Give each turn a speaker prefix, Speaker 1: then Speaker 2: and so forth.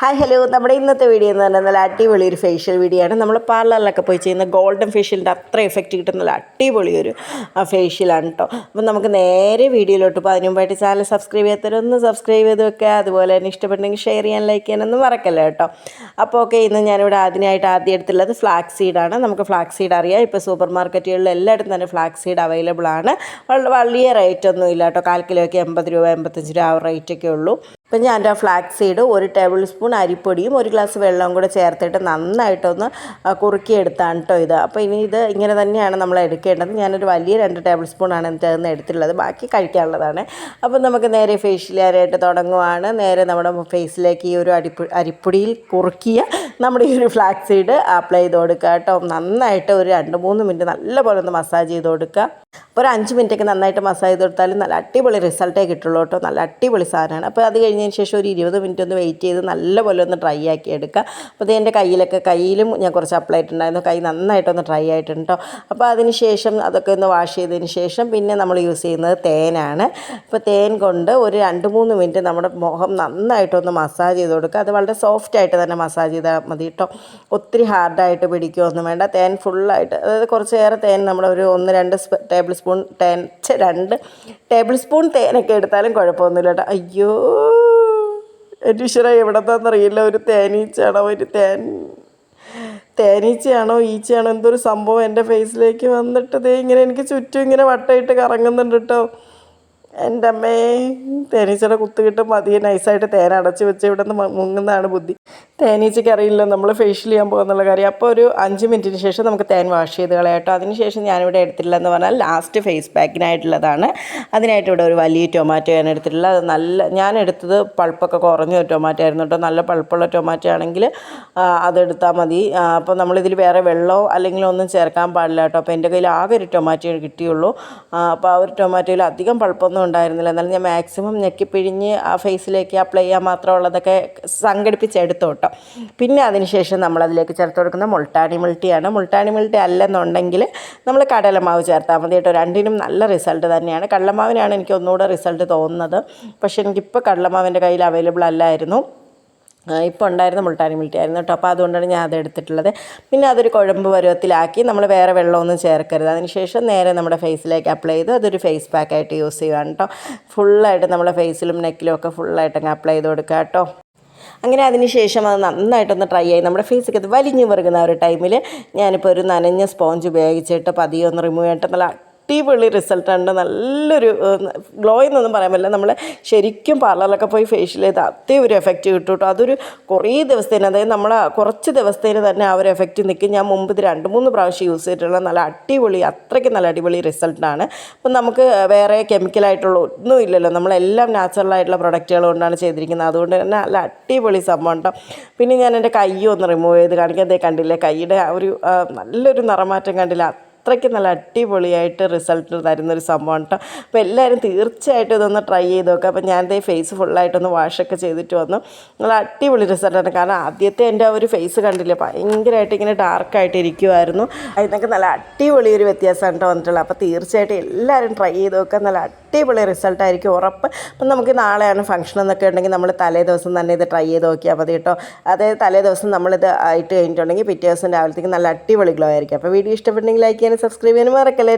Speaker 1: Hi hello, നമ്മുടെ ഇന്നത്തെ video എന്ന് പറഞ്ഞാൽ നല്ല അടിപൊളി ഒരു ഫേഷ്യൽ വീഡിയോ ആണ്. നമ്മൾ പാർലറിലൊക്കെ പോയി ചെയ്യുന്ന ഗോൾഡൻ ഫേഷ്യലിൻ്റെ അത്ര എഫക്റ്റ് കിട്ടുന്ന നല്ല അടിപൊളി ഒരു ഫേഷ്യലാണ് കേട്ടോ. അപ്പം നമുക്ക് നേരെ വീഡിയോയിലോട്ട് ഇപ്പോൾ അതിന് മുമ്പായിട്ട് ചാനൽ സബ്സ്ക്രൈബ് ചെയ്യാത്തവരൊന്ന് സബ്സ്ക്രൈബ് ചെയ്ത് വെക്കുക. അതുപോലെ തന്നെ ഇഷ്ടപ്പെട്ടെങ്കിൽ ഷെയർ ചെയ്യാൻ, ലൈക്ക് ചെയ്യാനൊന്നും മറക്കല്ല കേട്ടോ. അപ്പോൾ ഓക്കെ, ഇന്ന് ഞാനിവിടെ ആദ്യം എടുത്തുള്ളത് ഫ്ലാക്സ് സീഡാണ്. നമുക്ക് ഫ്ലാക്സ് സീഡ് അറിയാം, ഇപ്പോൾ സൂപ്പർ മാർക്കറ്റുകളിൽ എല്ലായിടത്തും തന്നെ ഫ്ലാക്സ് സീഡ് അവൈലബിൾ ആണ്. വലിയ റേറ്റൊന്നും ഇല്ല കേട്ടോ. 1/4 കിലോയ്ക്ക് 80 രൂപ 85 രൂപ ആ റേറ്റൊക്കെ ഉള്ളൂ. അപ്പം ഞാൻ ആ ഫ്ലാക്സ് സീഡ് 1 ടേബിൾ സ്പൂൺ അരിപ്പൊടിയും 1 ഗ്ലാസ് വെള്ളവും കൂടെ ചേർത്തിട്ട് നന്നായിട്ടൊന്ന് കുറുക്കിയെടുത്താണ് കേട്ടോ ഇത്. അപ്പോൾ ഇനി ഇത് ഇങ്ങനെ തന്നെയാണ് നമ്മൾ എടുക്കേണ്ടത്. ഞാനൊരു വലിയ 2 ടേബിൾ സ്പൂണാണ് ചേർന്ന് എടുത്തിട്ടുള്ളത്, ബാക്കി കഴിക്കാനുള്ളതാണ്. അപ്പം നമുക്ക് നേരെ ഫേഷ്യൽ ചെയ്യാനായിട്ട് തുടങ്ങുവാണ്. നേരെ നമ്മുടെ ഫേസിലേക്ക് ഈ ഒരു അരിപ്പൊടിയിൽ കുറുക്കിയ നമ്മുടെ ഈ ഒരു ഫ്ലാക്സ് സീഡ് അപ്ലൈ ചെയ്ത് കൊടുക്കുക കേട്ടോ. നന്നായിട്ട് ഒരു 2-3 മിനിറ്റ് നല്ലപോലെ ഒന്ന് മസാജ് ചെയ്ത് കൊടുക്കുക. അപ്പോൾ ഒരു 5 മിനിറ്റൊക്കെ നന്നായിട്ട് മസാജ് ചെയ്ത് കൊടുത്താലും നല്ല അടിപൊളി റിസൾട്ടേ കിട്ടുള്ളൂ കേട്ടോ. നല്ല അടിപൊളി സാധനമാണ്. അപ്പോൾ അത് കഴിഞ്ഞതിന് ശേഷം ഒരു 20 മിനിറ്റ് ഒന്ന് വെയിറ്റ് ചെയ്ത് നല്ലപോലെ ഒന്ന് ഡ്രൈ ആക്കി എടുക്കുക. അപ്പോൾ ഇത് എൻ്റെ കയ്യിലും ഞാൻ കുറച്ച് അപ്ലൈ ആയിട്ടുണ്ടായിരുന്നു. കൈ നന്നായിട്ടൊന്ന് ഡ്രൈ ആയിട്ടുണ്ട് കേട്ടോ. അപ്പോൾ അതിന് ശേഷം അതൊക്കെ ഒന്ന് വാഷ് ചെയ്തതിന് ശേഷം പിന്നെ നമ്മൾ യൂസ് ചെയ്യുന്നത് തേനാണ്. അപ്പോൾ തേൻ കൊണ്ട് ഒരു 2-3 മിനിറ്റ് നമ്മുടെ മുഖം നന്നായിട്ടൊന്ന് മസാജ് ചെയ്ത് കൊടുക്കുക. അത് വളരെ സോഫ്റ്റായിട്ട് തന്നെ മസാജ് ചെയ്താൽ മതി കേട്ടോ. ഒത്തിരി ഹാർഡായിട്ട് പിടിക്കുകയൊന്നും വേണ്ട. തേൻ ഫുള്ളായിട്ട്, അതായത് കുറച്ചേറെ തേൻ നമ്മളൊരു 1-2 ടേബിൾ സ്പൂൺ 2 ടേബിൾ സ്പൂൺ തേനൊക്കെ എടുത്താലും കുഴപ്പമൊന്നുമില്ല കേട്ടോ. അയ്യോ, എൻ്റെ ഈശ്വര, എവിടത്താന്നറിയില്ല, ഒരു തേനീച്ചയാണോ, തേനീച്ചയാണോ ഈച്ചയാണോ എന്തൊരു സംഭവം എൻ്റെ ഫേസിലേക്ക് വന്നിട്ട് ഇങ്ങനെ എനിക്ക് ചുറ്റും ഇങ്ങനെ വട്ടമായിട്ട് കറങ്ങുന്നുണ്ട് കേട്ടോ. എൻ്റെ അമ്മേ, തേനീച്ചയുടെ കുത്ത് കിട്ടും മതിയെ. നൈസായിട്ട് തേൻ അടച്ച് വെച്ച് ഇവിടെ നിന്ന് മുങ്ങുന്നതാണ് ബുദ്ധി. തേനീച്ചയ്ക്ക് അറിയില്ല നമ്മൾ ഫേഷ്യൽ ചെയ്യാൻ പോകുന്നുള്ള കാര്യം. അപ്പോൾ ഒരു 5 മിനിറ്റിന് ശേഷം നമുക്ക് തേൻ വാഷ് ചെയ്ത് കളയാം കേട്ടോ. അതിനുശേഷം ഞാനിവിടെ എടുത്തിട്ടില്ലെന്ന് പറഞ്ഞാൽ ലാസ്റ്റ് ഫേസ് പാക്കിനായിട്ടുള്ളതാണ്. അതിനായിട്ട് ഇവിടെ ഒരു വലിയ ടൊമാറ്റോ ഞാൻ എടുത്തിട്ടുള്ളത്. ഞാൻ എടുത്തത് പൾപ്പൊക്കെ കുറഞ്ഞ ഒരു ടൊമാറ്റോ ആയിരുന്നു കേട്ടോ. നല്ല പൾപ്പുള്ള ടൊമാറ്റോ ആണെങ്കിൽ അതെടുത്താൽ മതി. അപ്പോൾ നമ്മളിതിൽ വേറെ വെള്ളമോ അല്ലെങ്കിൽ ഒന്നും ചേർക്കാൻ പാടില്ല കേട്ടോ. അപ്പോൾ എൻ്റെ കയ്യിൽ ആകെ ഒരു ടൊമാറ്റോ കിട്ടിയുള്ളൂ. അപ്പോൾ ആ ഒരു ടൊമാറ്റോയിൽ അധികം പൾപ്പൊന്നും ഉണ്ടായിരുന്നില്ല. എന്നാലും ഞാൻ മാക്സിമം ഞെക്കിപ്പിഴിഞ്ഞ് ആ ഫേസിലേക്ക് അപ്ലൈ ചെയ്യാൻ മാത്രമുള്ളതൊക്കെ സംഘടിപ്പിച്ചെടുത്തു കേട്ടോ. പിന്നെ അതിനുശേഷം നമ്മളതിലേക്ക് ചേർത്ത് കൊടുക്കുന്ന മുൾട്ടാനി മിൾട്ടിയാണ്. മുൾട്ടാനി മിൾട്ടി അല്ലെന്നുണ്ടെങ്കിൽ നമ്മൾ കടലമാവ് ചേർത്താൽ മതി കേട്ടോ. രണ്ടിനും നല്ല റിസൾട്ട് തന്നെയാണ്. കടലമാവിനാണ് എനിക്ക് ഒന്നുകൂടെ റിസൾട്ട് തോന്നുന്നത്. പക്ഷേ എനിക്കിപ്പോൾ കടലമാവിൻ്റെ കയ്യിൽ അവൈലബിൾ അല്ലായിരുന്നു. ഇപ്പോൾ ഉണ്ടായിരുന്ന മുൾട്ടാനി മിൾട്ടി ആയിരുന്നു കേട്ടോ. അപ്പോൾ അതുകൊണ്ടാണ് ഞാൻ അത് എടുത്തിട്ടുള്ളത്. പിന്നെ അതൊരു കുഴമ്പ് പരുവത്തിലാക്കി നമ്മൾ വേറെ വെള്ളമൊന്നും ചേർക്കരുത്. അതിനുശേഷം നേരെ നമ്മുടെ ഫേസിലേക്ക് അപ്ലൈ ചെയ്ത് അതൊരു ഫേസ് പാക്കായിട്ട് യൂസ് ചെയ്യുകയാണ് കേട്ടോ. ഫുള്ളായിട്ട് നമ്മുടെ ഫേസിലും നെക്കിലും ഒക്കെ ഫുള്ളായിട്ടങ്ങ് അപ്ലൈ ചെയ്ത് കൊടുക്കുക കേട്ടോ. അങ്ങനെ അതിന് ശേഷം അത് നന്നായിട്ടൊന്ന് ട്രൈ ആയി നമ്മുടെ ഫേസൊക്കെ അത് വലിഞ്ഞു മുറുകുന്ന ഒരു ടൈമിൽ ഞാനിപ്പോൾ ഒരു നനഞ്ഞ സ്പോഞ്ച് ഉപയോഗിച്ചിട്ട് പതിയെ ഒന്ന് റിമൂവ് ചെയ്തിട്ട് നല്ല അടിപൊളി റിസൾട്ടുണ്ട്. നല്ലൊരു ഗ്ലോ എന്നൊന്നും പറയാൻ പറ്റില്ല. നമ്മൾ ശരിക്കും പാർലറിലൊക്കെ പോയി ഫേഷ്യൽ ചെയ്ത് അതേ ഒരു എഫക്റ്റ് കിട്ടും കേട്ടോ. അതൊരു കുറേ ദിവസത്തേന്, അതായത് നമ്മൾ കുറച്ച് ദിവസത്തേന് തന്നെ ആ ഒരു എഫക്റ്റ് നിൽക്കും. ഞാൻ മുമ്പ് ഇത് 2-3 പ്രാവശ്യം യൂസ് ചെയ്തിട്ടുള്ള നല്ല അടിപൊളി, അത്രയ്ക്ക് നല്ല അടിപൊളി റിസൾട്ടാണ്. അപ്പം നമുക്ക് വേറെ കെമിക്കലായിട്ടുള്ള ഒന്നും ഇല്ലല്ലോ. നമ്മളെല്ലാം നാച്ചുറലായിട്ടുള്ള പ്രൊഡക്റ്റുകൾ കൊണ്ടാണ് ചെയ്തിരിക്കുന്നത്. അതുകൊണ്ട് തന്നെ നല്ല അടിപൊളി സംഭവം കേട്ടോ. പിന്നെ ഞാൻ എൻ്റെ കൈ ഒന്ന് റിമൂവ് ചെയ്ത് കാണിക്കാൻ കണ്ടില്ലേ, കൈയുടെ ഒരു നല്ലൊരു നിറമാറ്റം കണ്ടില്ല. അത്രയ്ക്ക് നല്ല അടിപൊളിയായിട്ട് റിസൾട്ട് തരുന്നൊരു സംഭവമാണ് കേട്ടോ. അപ്പോൾ എല്ലാവരും തീർച്ചയായിട്ടും ഇതൊന്ന് ട്രൈ ചെയ്ത് നോക്കുക. അപ്പോൾ ഞാൻ ഫേസ് ഫുള്ളായിട്ടൊന്ന് വാഷൊക്കെ ചെയ്തിട്ട് വന്നു. നല്ല അടിപൊളി റിസൾട്ടാണ്. കാരണം ആദ്യത്തെ എൻ്റെ ആ ഒരു ഫേസ് കണ്ടില്ലേ, ഭയങ്കരമായിട്ട് ഇങ്ങനെ ഡാർക്കായിട്ട് ഇരിക്കുമായിരുന്നു. അതിനൊക്കെ നല്ല അടിപൊളി ഒരു വ്യത്യാസമാണ് കേട്ടോ വന്നിട്ടുള്ളത്. അപ്പോൾ തീർച്ചയായിട്ടും എല്ലാവരും ട്രൈ ചെയ്ത് നോക്കുക. നല്ല അടിപൊളി റിസൾട്ടായിരിക്കും ഉറപ്പ്. അപ്പം നമുക്ക് നാളെയാണ് ഫംഗ്ഷൻ എന്നൊക്കെ ഉണ്ടെങ്കിൽ നമ്മൾ തലേ ദിവസം തന്നെ ഇത് ട്രൈ ചെയ്ത് നോക്കിയാൽ മതി കേട്ടോ. അതായത് തലേ ദിവസം നമ്മളിത് ആയിട്ട് കഴിഞ്ഞിട്ടുണ്ടെങ്കിൽ പിറ്റേ ദിവസം രാവിലത്തേക്ക് നല്ല അടിപൊളി ഗ്ലോ ആയിരിക്കും. അപ്പോൾ വീഡിയോ ഇഷ്ടപ്പെട്ടെങ്കിൽ ലൈക്ക് ചെയ്യാനും സബ്സ്ക്രൈബ് ചെയ്യാനും മറക്കല്ലേ.